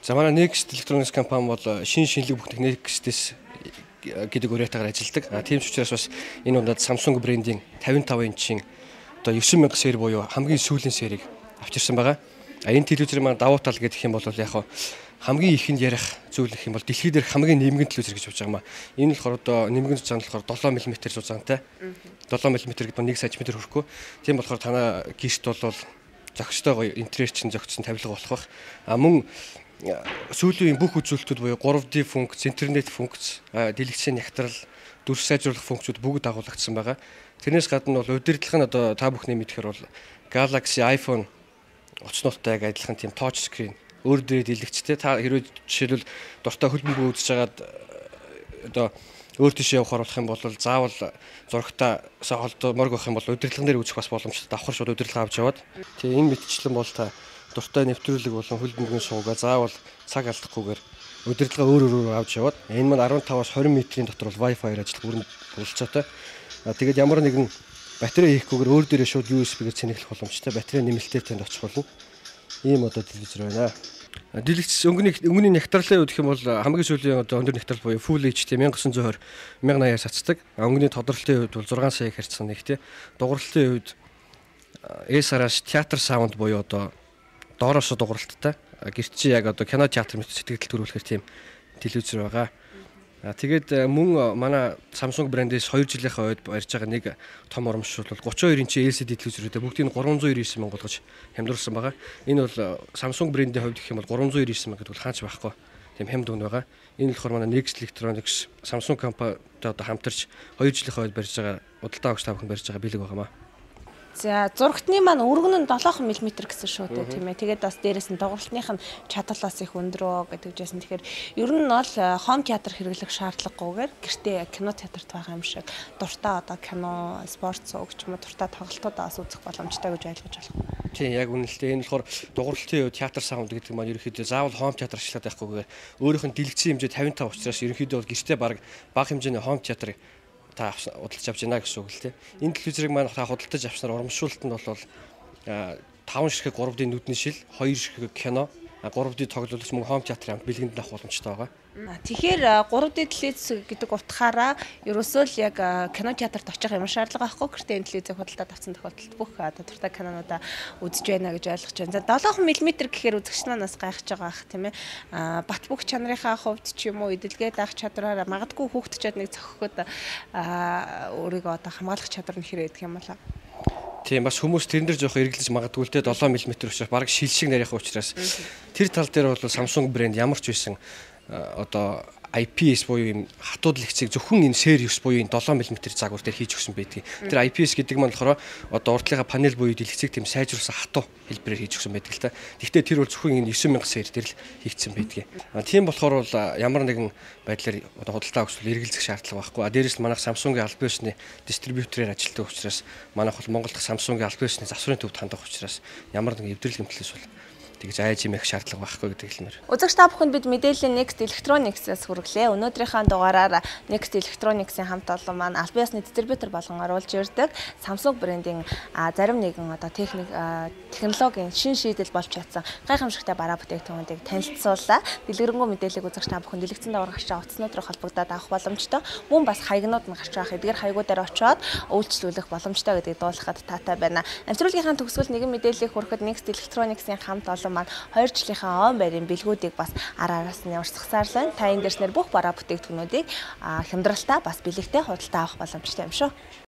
За манай Next Electronics компани бол шинэлэг бүхнийг Next-с гэдэг уриатаагаар ажилладаг. Тийм ч учраас бас энэ удаад Samsung брендийн 55 инчийн одоо 9000 сер буюу хамгийн сүүлийн серийг авчирсан байгаа. Энэ телевизэр маань давуу тал гэдэг юм бол яг хамгийн ихэнд ярих зүйл гэх юм бол дэлхийд дээрх хамгийн нэмгэн телевизэр гэж бодож байгаа маа. Энэ болохоор одоо нэмгэн зузаан болохоор 7 мм зузаантай. 7 мм гэдэг нь 1 см хүрэхгүй. Тийм болохоор танаа гэрт бол зохистой гоё интерьер чинь зохицсон тавилга болох бах. Мөн сүүлийн бүх үзүүлэлтүүд буюу 3D функц, интернет функц, дэлгэцийн нягтрал, дүрс сайжруулах функцүүд бүгд агуулгдсан байгаа. Тэрнээс гадна бол удирдлага нь одоо та бүхний мэдхээр бол Galaxy, iPhone оцноттой яг адилхан тийм touch screen өөр дээрээ дэлгэцтэй. Та хэрвээ жишээлбэл дуртай хөлбөмбөг үзэж хагаад одоо өөр тийш явах оруулах юм бол заавал зурагтаасаа холдморг байх юм бол удирдлагын дээр үзэх бас боломжтой. Давхар шууд удирдлага авч яваад. Тэгээ энэ мэтчлэн бол та дуртай нэвтрүүлэг болон хөлбөмбөгийн шуугаа заавал цаг алдахгүйгээр удирдлага өөр авч яваад. Энэ маань 15-аас 20 метрийн дотор бол Wi-Fi-аар ажиллах бүрэн бололцоотой. Тэгээд ямар нэгэн батарей хийхгүйгээр өөр дээрээ шууд USB-гээр цэнэглэх боломжтой. Батарей нэмэлтээр тэнд очих болно. Ийм одоо телевизэр байна. Дэлгэц өнгөний нягтралын үед гэх юм бол хамгийн сүүлийн одоо өндөр нягтрал буюу Full HD 1920 1080-аар цацдаг. Өнгөний тодорлолтын үед бол 6 саяг харьцсан нэг тий. Дугарлалтын үед SR-аас театр саунд буюу одоо доороос дугарлалттай. Гэрт чи яг одоо кино театр мэт сэтгэл төрүүлэхээр тийм телевизэр байгаа. Тэгээд мөн манай Samsung брендээс 2 жилийнхаа үед барьж байгаа нэг том урамшуул бол 32 инчийн LCD телевизэрүүдээ бүгдийг 399 мянга болгож хямдруулсан байгаа. Энэ бол Samsung брендийн хувьд гэх юм бол 399 мянга гэдэг бол хаач байхгүй. Тийм хямд өгнө байгаа. Энэ болохоор манай Next Electronics Samsung компанитай одоо хамтарч 2 жилийнхаа үед барьж байгаа худалдаа авагч та бүхэн барьж байгаа бэлэг байгаамаа. За зурагтны маань өргөн нь 7 мм гэсэн шүү дээ тийм ээ. Тэгээд бас дээрэс нь дугуйлтных нь чадал бас их өндрөө гэдэг жисэн. Тэгэхээр ер нь бол home театр хэрэглэх шаардлагагүйгээр гэртээ кино театрт байгаа юм шиг дуртай одоо кино, спорт цогч юм уу дуртай тоглолтуудаа бас үзэх боломжтой гэж ойлгож байна. Тийм яг үнэлтэй. Энэ болохоор дугуйлтын театр саунд гэдэг маань ерөнхийдөө заавал home театр ашиглаад байхгүйгээр өөрийнх нь дэлгэцийн хэмжээ 55 учраас ерөнхийдөө бол гэртээ бага хэмжээний home театрыг та худалдаж авч байна гэсэн үг л тийм. Энэ телевизэрийг маань та худалдаж авснаар урамшуултанд бол 5 ширхэг 3D нүдний шил, 2 ширхэг кино, 3D тоглолт мөн home театрын хамт бэлгэнд авах боломжтой байгаа. Тэгэхээр 3D телевиз гэдэг утгаараа ерөөсөө л яг кино театрт очих юм шаардлага байхгүй. Гэртээ энэ телевизийг худалдаад авсан тохиолдолд бүх тодорхой кинонуудаа үзэж байна гэж ойлгож байна. За 7 мм гэхээр үзэгч нараас гайхаж байгаа ах тийм ээ. Бат бөх чанарынхаа хувьд ч юм уу эдэлгээд авах чадвараараа магадгүй хүүхдчихэд нэг зохиход өөрийгөө одоо хамгаалах чадвар нь хэрэг гэдэг юм болоо. Тийм бас хүмүүс тэрэн дээр жоох эргэлж магадгүй л те 7 мм учраас баг шил шиг нарийнх учраас тэр тал дээр бол Samsung брэнд ямар ч байсан одоо IPS буюу юм хатууд лекцийг зөвхөн энэ Serious буюу энэ 7 мм загвар дээр хийж өгсөн байдаг. Тэр IPS гэдэг маань болохоор одоо урдлынхаа панел буюу дэлгэцийг тийм сайжруулсан хатуу хэлбэрээр хийж өгсөн байдаг л та. Гэхдээ тэр бол зөвхөн энэ 9000 сер дээр л хийгдсэн байдаг. Тийм болохоор бол ямар нэгэн байдлаар одоо худалдаа авах эргэлзэх шаардлага байхгүй. Дээрээс нь манайх Samsung-ийн албан ёсны дистрибьюторээр ажилладаг учраас манайх бол Монгол дахь Samsung-ийн албан ёсны засварын төвд хандах учраас ямар нэгэн эвдрэл гэмтлээс бол тэгж айж имэх шаардлага байхгүй гэдэг хэлмээр. Үзэгч та бүхэнд бид мэдээллийн Next Electronics-аас хүргэлээ. Өнөөдрийнхөө дугаараар Next Electronics-ийн хамт олон маань албан ёсны дистрибьютор болгон оруулж ирдэг Samsung брендийн зарим нэгэн одоо технологийн шин шийдэл болж чадсан гайхамшигтай бараа бүтээгдэхүүнүүдийг танилцууллаа. Дэлгэрэнгүй мэдээллийг үзэгч та бүхэн дэлгэцэн давар гарч байгаа утаснууд руу холбогдоод авах боломжтой. Мөн бас хаягнууд нь гарч байгаа эдгээр хаягуудаар очиод үйлчлүүлэх боломжтой гэдгийг дуулахад таатай байна. Амжилтынхаа төгсгөл нэгэн мэдээллийг хүрэхэд Next Electronics-ийн хамт олон маань 2 жилийнхаа он байрын бэлгүүдийг бас араас нь урсгасаар л байна. Та энэ дээрснэр бүх бараа бүтээгдэхүүнүүдийг хямдралтай бас бэлэгтэй худалдаа авах боломжтой юм шүү.